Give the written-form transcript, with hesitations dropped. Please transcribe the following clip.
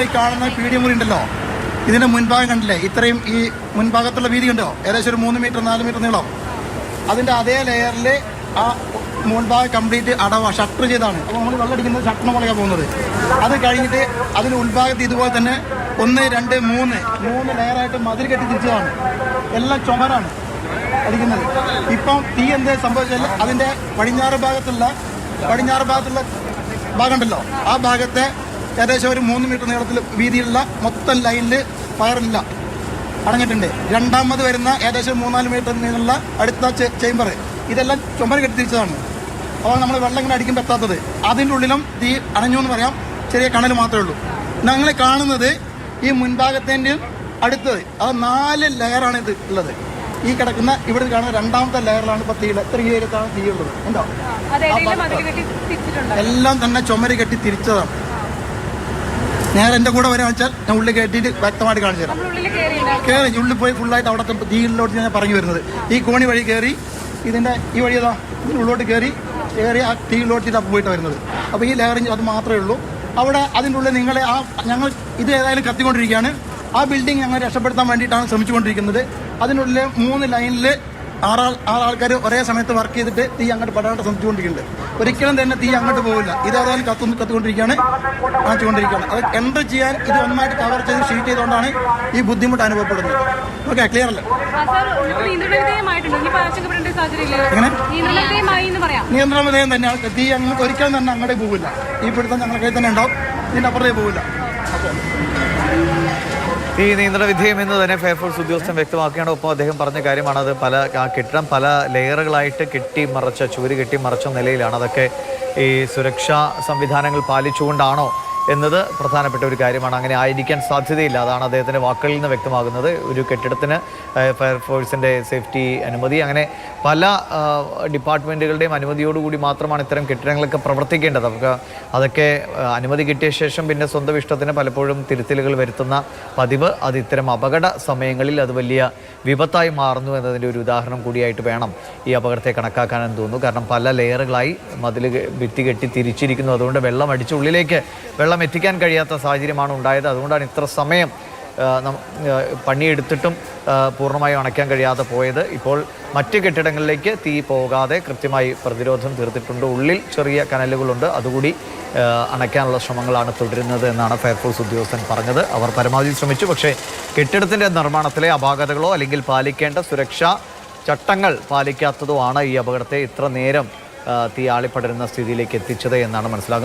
ഈ കാണുന്ന പീഡിയ മുറി ഉണ്ടല്ലോ, ഇതിൻ്റെ മുൻഭാഗം കണ്ടില്ലേ, ഇത്രയും ഈ മുൻഭാഗത്തുള്ള വീതി ഉണ്ടോ, ഏകദേശം ഒരു 3 മീറ്റർ 4 മീറ്റർ നീളം. അതിൻ്റെ അതേ ലെയറിൽ ആ മുൻഭാഗം കംപ്ലീറ്റ് ഷട്ടർ ചെയ്താണ്. അപ്പോൾ നമ്മൾ വെള്ളം അടിക്കുന്നത് ഷട്ടറിന് മുകളിലാണ് പോകുന്നത്. അത് കഴിഞ്ഞിട്ട് അതിന് ഉൾഭാഗത്ത് ഇതുപോലെ തന്നെ 1, 2, 3 ലെയറായിട്ട് മതിൽ കെട്ടി തിരിച്ചതാണ്. എല്ലാം ചുമരാണ് അടിക്കുന്നത്. ഇപ്പം തീ എന്ത് സംഭവിച്ചാൽ അതിൻ്റെ പടിഞ്ഞാറ് ഭാഗത്തുള്ള ഭാഗം ഉണ്ടല്ലോ, ആ ഭാഗത്തെ ഏകദേശം ഒരു 3 മീറ്റർ നീളത്തിൽ വീതിയുള്ള മൊത്തം ലൈനിൽ ഫയറില്ല അടഞ്ഞിട്ടുണ്ട്. രണ്ടാമത് വരുന്ന ഏകദേശം 3-4 മീറ്റർ നീളമുള്ള അടുത്ത ചേംബർ, ഇതെല്ലാം ചുമര് കെട്ടി തിരിച്ചതാണ്. അപ്പോൾ നമ്മൾ വെള്ളം ഇങ്ങനെ അടിക്കുമ്പോൾ എത്താത്തത്, അതിൻ്റെ ഉള്ളിലും തീ അണഞ്ഞു എന്ന് പറയാം. ചെറിയ കണൽ മാത്രമേ ഉള്ളൂ. ഞങ്ങൾ കാണുന്നത് ഈ മുൻഭാഗത്തിൻ്റെയും അടുത്തത്, അത് 4 ലെയറാണ് ഇത് ഉള്ളത്. ഈ കിടക്കുന്ന ഇവിടെ കാണുന്ന രണ്ടാമത്തെ ലെയറിലാണ് ഇപ്പോൾ തീ. എത്ര ഏരിയത്താണ് തീ ഉള്ളത് ഉണ്ടോ? എല്ലാം തന്നെ ചുമര് കെട്ടി തിരിച്ചതാണ്. നേരെ എൻ്റെ കൂടെ വരാൻ വെച്ചാൽ ഞാൻ ഉള്ളിൽ കയറ്റിയിട്ട് വ്യക്തമായിട്ട് കാണിച്ചു തരാം. കയറി ഉള്ളിൽ പോയി ഫുള്ളായിട്ട് അവിടെ തീയിലോട്ട് ഞാൻ പറഞ്ഞു വരുന്നത്. ഈ കോണി വഴി കയറി ഇതിൻ്റെ ഈ വഴി ഏതാ ഇതിനുള്ളിലോട്ട് കയറി ആ തീയിലോട്ട് ഇതാ പോയിട്ട് വരുന്നത്. അപ്പോൾ ഈ ലെയറിങ് അത് മാത്രമേ ഉള്ളൂ. അവിടെ അതിൻ്റെ ഉള്ളിൽ നിങ്ങളെ ഞങ്ങൾ ഇത് ഏതായാലും കത്തിക്കൊണ്ടിരിക്കുകയാണ്. ആ ബിൽഡിംഗ് ഞങ്ങൾ രക്ഷപ്പെടുത്താൻ വേണ്ടിയിട്ടാണ് ശ്രമിച്ചുകൊണ്ടിരിക്കുന്നത്. അതിനുള്ളിൽ 3 ലൈനിൽ 6 ആൾക്കാർ ഒരേ സമയത്ത് വർക്ക് ചെയ്തിട്ട് തീ അങ്ങോട്ട് പടാനായിട്ട് ശ്രമിച്ചുകൊണ്ടിരിക്കുന്നുണ്ട്. ഒരിക്കലും തന്നെ തീ അങ്ങോട്ട് പോകില്ല. ഇതേതായാലും കത്തിക്കൊണ്ടിരിക്കുകയാണ്, കാണിച്ചുകൊണ്ടിരിക്കുകയാണ്. അത് എൻ്റർ ചെയ്യാൻ ഇത് ഒന്നായിട്ട് കവർ ചെയ്ത് ഷീറ്റ് ചെയ്തുകൊണ്ടാണ് ഈ ബുദ്ധിമുട്ട് അനുഭവപ്പെടുന്നത്. ഓക്കെ, ക്ലിയർ അല്ലേ? എങ്ങനെ നിയന്ത്രണ വിധേയം തന്നെയാണ്. തീ അങ്ങ് ഒരിക്കലും തന്നെ അങ്ങോട്ടേ പോകില്ല. ഈ പിടുത്തം ഞങ്ങളുടെ കയ്യിൽ തന്നെ ഉണ്ടാവും, ഇതിൻ്റെ അപ്പുറത്തേ പോകില്ല. ഈ നിയന്ത്രണ വിധേയം എന്ന് തന്നെ ഫയർഫോഴ്സ് ഉദ്യോഗസ്ഥൻ വ്യക്തമാക്കുകയാണ്. ഒപ്പം അദ്ദേഹം പറഞ്ഞ കാര്യമാണ്, അത് കെട്ടിടം പല ലെയറുകളായിട്ട് ചുവര് കെട്ടിമറച്ച നിലയിലാണ്. അതൊക്കെ ഈ സുരക്ഷാ സംവിധാനങ്ങൾ പാലിച്ചുകൊണ്ടാണോ എന്നത് പ്രധാനപ്പെട്ട ഒരു കാര്യമാണ്. അങ്ങനെ ആയിരിക്കാൻ സാധ്യതയില്ല. അതാണ് അദ്ദേഹത്തിൻ്റെ വാക്കുകളിൽ നിന്ന് വ്യക്തമാകുന്നത്. ഒരു കെട്ടിടത്തിന് ഫയർഫോഴ്സിൻ്റെ സേഫ്റ്റി അനുമതി, അങ്ങനെ പല ഡിപ്പാർട്ട്മെൻറ്റുകളുടെയും അനുമതിയോടുകൂടി മാത്രമാണ് ഇത്തരം കെട്ടിടങ്ങളൊക്കെ പ്രവർത്തിക്കേണ്ടത്. അതൊക്കെ അനുമതി കിട്ടിയ ശേഷം പിന്നെ സ്വന്തം ഇഷ്ടത്തിന് പലപ്പോഴും തിരുത്തലുകൾ വരുത്തുന്ന പതിവ്, അത് ഇത്തരം അപകട സമയങ്ങളിൽ അത് വലിയ വിപത്തായി മാറുന്നു എന്നതിൻ്റെ ഒരു ഉദാഹരണം കൂടിയായിട്ട് വേണം ഈ അപകടത്തെ കണക്കാക്കാനെന്ന് തോന്നുന്നു. കാരണം പല ലെയറുകളായി ഭിത്തി കെട്ടി തിരിച്ചിരിക്കുന്നു. അതുകൊണ്ട് വെള്ളം അടിച്ച് ഉള്ളിലേക്ക് എത്തിക്കാൻ കഴിയാത്ത സാഹചര്യമാണ് ഉണ്ടായത്. അതുകൊണ്ടാണ് ഇത്ര സമയം പണിയെടുത്തിട്ടും പൂർണ്ണമായും അണയ്ക്കാൻ കഴിയാതെ പോയത്. ഇപ്പോൾ മറ്റ് കെട്ടിടങ്ങളിലേക്ക് തീ പോകാതെ കൃത്യമായി പ്രതിരോധം തീർത്തിട്ടുണ്ട്. ഉള്ളിൽ ചെറിയ കനലുകളുണ്ട്, അതുകൂടി അണയ്ക്കാനുള്ള ശ്രമങ്ങളാണ് തുടരുന്നത് എന്നാണ് ഫയർഫോഴ്സ് ഉദ്യോഗസ്ഥൻ പറഞ്ഞത്. അവർ പരമാവധി ശ്രമിച്ചു. പക്ഷേ കെട്ടിടത്തിൻ്റെ നിർമ്മാണത്തിലെ അപാകതകളോ അല്ലെങ്കിൽ പാലിക്കേണ്ട സുരക്ഷാ ചട്ടങ്ങൾ പാലിക്കാത്തതോ ആണ് ഈ അപകടത്തെ ഇത്ര നേരം തീ ആളിപ്പടരുന്ന സ്ഥിതിയിലേക്ക് എത്തിച്ചത് എന്നാണ് മനസ്സിലാകുന്നത്.